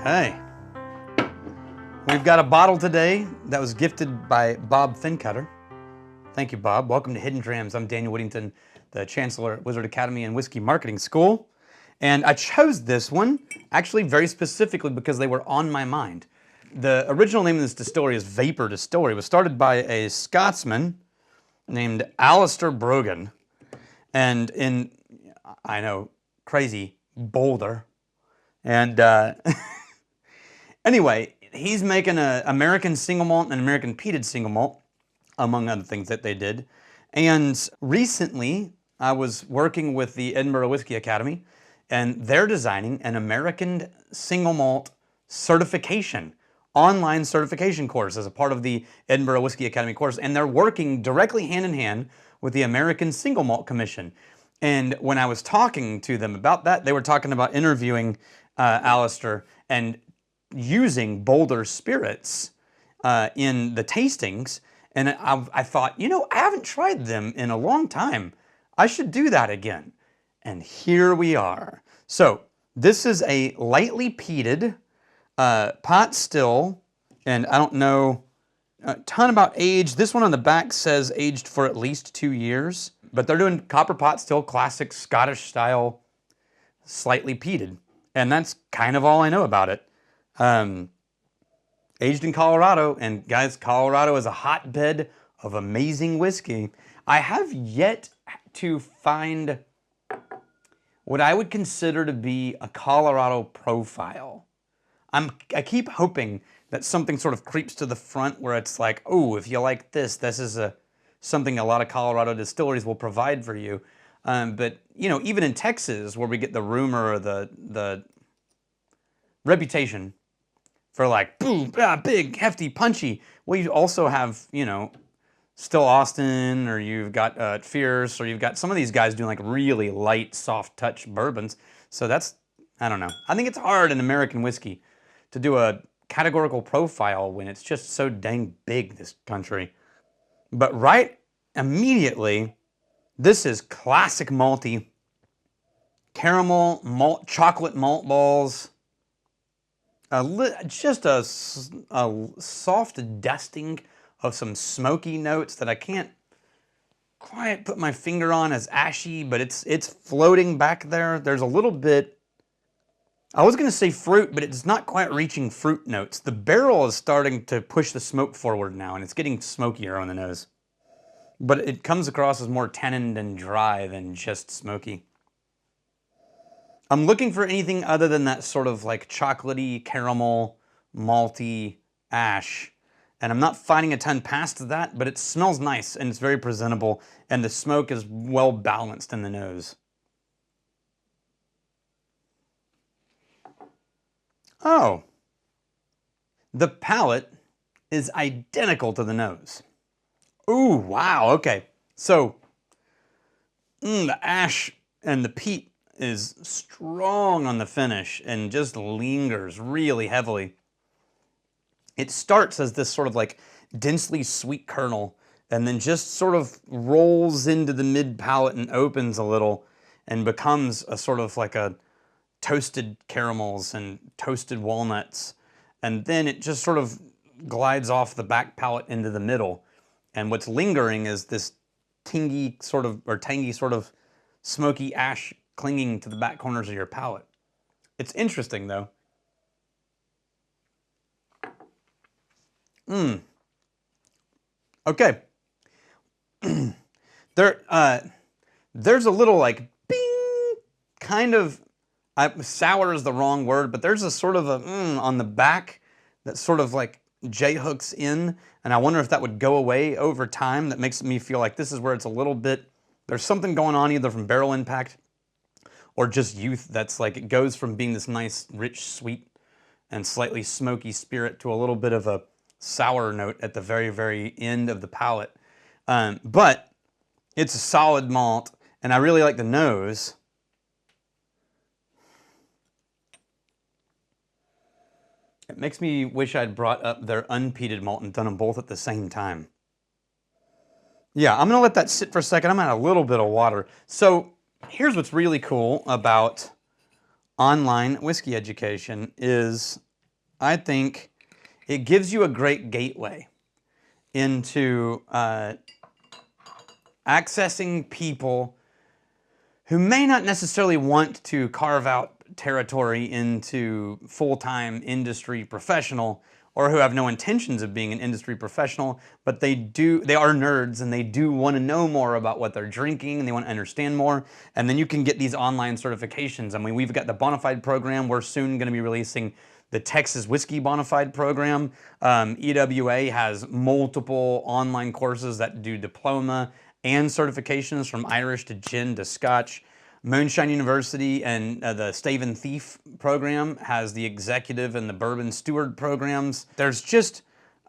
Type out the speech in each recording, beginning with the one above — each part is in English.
Okay. We've got a bottle today that was gifted by Bob Fincutter. Thank you, Bob. Welcome to Hidden Drams. I'm Daniel Whittington, the Chancellor at Wizard Academy and Whiskey Marketing School. And I chose this one actually very specifically because they were on my mind. The original name of this distillery is Vapor Distillery. It was started by a Scotsman named Alistair Brogan. And in, I know, crazy, Boulder. And anyway, he's making an American single malt and an American peated single malt, among other things that they did. And recently, I was working with the Edinburgh Whisky Academy, and they're designing an American single malt certification, online certification course as a part of the Edinburgh Whisky Academy course. And they're working directly hand in hand with the American Single Malt Commission. And when I was talking to them about that, they were talking about interviewing Alistair and using Boulder spirits in the tastings. And I thought, you know, I haven't tried them in a long time. I should do that again. And here we are. So this is a lightly peated pot still, and I don't know a ton about age. This one on the back says aged for at least 2 years, but they're doing copper pot still, classic Scottish style, slightly peated. And that's kind of all I know about it. Aged in Colorado, and guys, Colorado is a hotbed of amazing whiskey. I have yet to find what I would consider to be a Colorado profile. I keep hoping that something sort of creeps to the front where it's like, oh, if you like this, this is something a lot of Colorado distilleries will provide for you. But you know, even in Texas, where we get the rumor or the reputation for like, boom, big, hefty, punchy. Well, you also have, you know, Still Austin, or you've got Fierce, or you've got some of these guys doing like really light, soft touch bourbons. So that's, I don't know. I think it's hard in American whiskey to do a categorical profile when it's just so dang big, this country. But right immediately, this is classic malty, caramel, malt, chocolate malt balls, just a soft dusting of some smoky notes that I can't quite put my finger on as ashy, but it's floating back there. There's a little bit, I was gonna say fruit, but it's not quite reaching fruit notes. The barrel is starting to push the smoke forward now, and it's getting smokier on the nose. But it comes across as more tannинed and dry than just smoky. I'm looking for anything other than that sort of like chocolatey, caramel, malty ash. And I'm not finding a ton past that, but it smells nice and it's very presentable, and the smoke is well balanced in the nose. Oh, the palate is identical to the nose. Ooh, wow, okay. So, the ash and the peat is strong on the finish and just lingers really heavily. It starts as this sort of like densely sweet kernel, and then just sort of rolls into the mid palate and opens a little and becomes a sort of like a toasted caramels and toasted walnuts. And then it just sort of glides off the back palate into the middle. And what's lingering is this tangy sort of smoky ash clinging to the back corners of your palate. It's interesting though. Okay. There's a little like bing, kind of, sour is the wrong word, but there's a sort of a on the back that sort of like J-hooks in, and I wonder if that would go away over time. That makes me feel like this is where it's a little bit, there's something going on either from barrel impact or just youth that's like, it goes from being this nice, rich, sweet, and slightly smoky spirit to a little bit of a sour note at the very, very end of the palate. But it's a solid malt, and I really like the nose. It makes me wish I'd brought up their unpeated malt and done them both at the same time. Yeah, I'm gonna let that sit for a second. I'm gonna add a little bit of water. So here's what's really cool about online whiskey education is I think it gives you a great gateway into accessing people who may not necessarily want to carve out territory into full-time industry professional, or who have no intentions of being an industry professional, but they are nerds and they do want to know more about what they're drinking and they want to understand more. And then you can get these online certifications. I mean, we've got the Bonafide program. We're soon going to be releasing the Texas Whiskey Bonafide program. EWA has multiple online courses that do diploma and certifications from Irish to gin to Scotch. Moonshine University and the Stave and Thief program has the executive and the bourbon steward programs. There's just,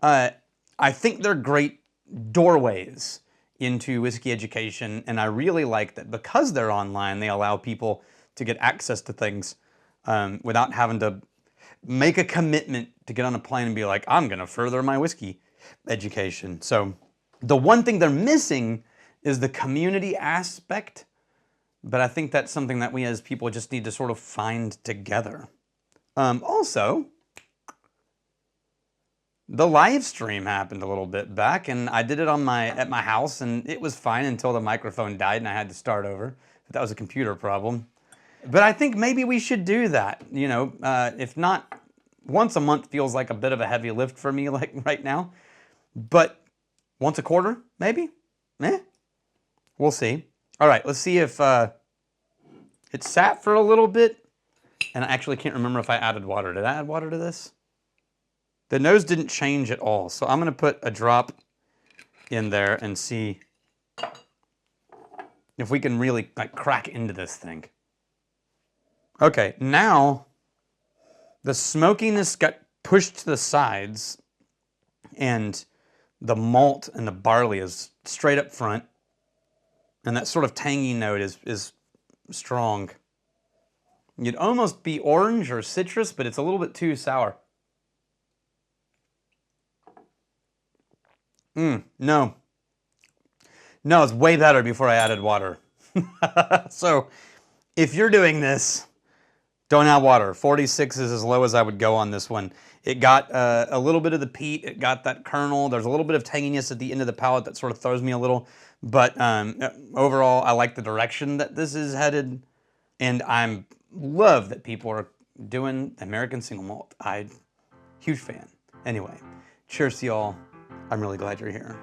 I think they're great doorways into whiskey education, and I really like that because they're online, they allow people to get access to things without having to make a commitment to get on a plane and be like, I'm gonna further my whiskey education. So the one thing they're missing is the community aspect. But I think that's something that we as people just need to sort of find together. Also, the live stream happened a little bit back, and I did it on at my house, and it was fine until the microphone died and I had to start over. But that was a computer problem. But I think maybe we should do that. You know, if not, once a month feels like a bit of a heavy lift for me like right now. But once a quarter, maybe? We'll see. All right, let's see if it sat for a little bit, and I actually can't remember if I added water. Did I add water to this? The nose didn't change at all, so I'm gonna put a drop in there and see if we can really like crack into this thing. Okay, now the smokiness got pushed to the sides, and the malt and the barley is straight up front. And that sort of tangy note is strong. You'd almost be orange or citrus, but it's a little bit too sour. No. No, it's way better before I added water. So if you're doing this, don't add water. 46 is as low as I would go on this one. It got a little bit of the peat. It got that kernel. There's a little bit of tanginess at the end of the palate that sort of throws me a little. But overall, I like the direction that this is headed. And I love that people are doing American single malt. Huge fan. Anyway, cheers to y'all. I'm really glad you're here.